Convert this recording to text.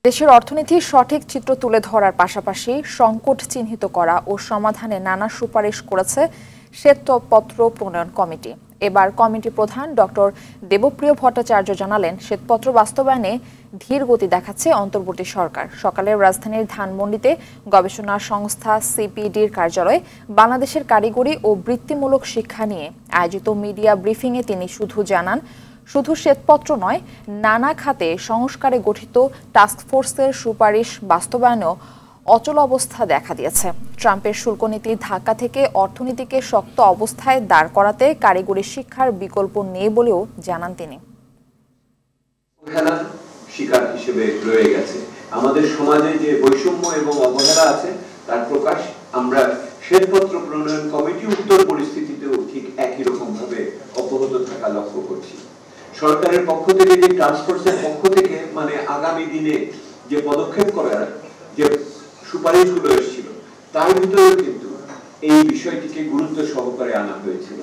দেশের অর্থনীতির সঠিক চিত্র তুলে ধরার পাশাপাশি সংকট চিহ্নিত করা ও সমাধানে নানা সুপারিশ করেছে শ্বেতপত্র প্রণয়ন কমিটি। এবার কমিটি প্রধান ডক্টর দেবপ্রিয় ভট্টাচার্য জানালেন, শ্বেতপত্র বাস্তবায়নে ধীর গতি দেখাচ্ছে অন্তর্বর্তী সরকার। সকালে রাজধানীর ধানমন্ডিতে গবেষণা সংস্থা সিপিডির কার্যালয়ে বাংলাদেশের কারিগরি ও বৃত্তিমূলক শিক্ষা নিয়ে আয়োজিত মিডিয়া ব্রিফিংয়ে তিনি জানান, শুধু শ্বেতপত্র নয়, নানা খাতে সংস্কারে গঠিত টাস্কফোর্সের সুপারিশ বাস্তবায়নেও অচল অবস্থা দেখা দিয়েছে। ট্রাম্পের শুল্ক নীতি ধাক্কা থেকে অর্থনীতিকে শক্ত অবস্থায় দাঁড় করাতে কারিগরি শিক্ষার বিকল্প নেই বলেও জানান তিনি। শিকার হিসেবে রয়ে গেছে আমাদের সমাজে যে বৈষম্য এবং অবহেলা আছে তার প্রকাশ আমরা শ্বেতপত্র প্রণয়ন কমিটি উত্তর পরিস্থিতিতেও ঠিক একই রকম ভাবে অব্যাহত থাকা লক্ষ্য করছি। সরকারের পক্ষ থেকে যে ট্রান্সফোর্সের পক্ষ থেকে আগামী দিনে যে পদক্ষেপ করার যে সুপারিশগুলো এসেছিল তার ভিতরে কিন্তু এই বিষয়টিকে গুরুত্ব সহকারে আনা হয়েছিল।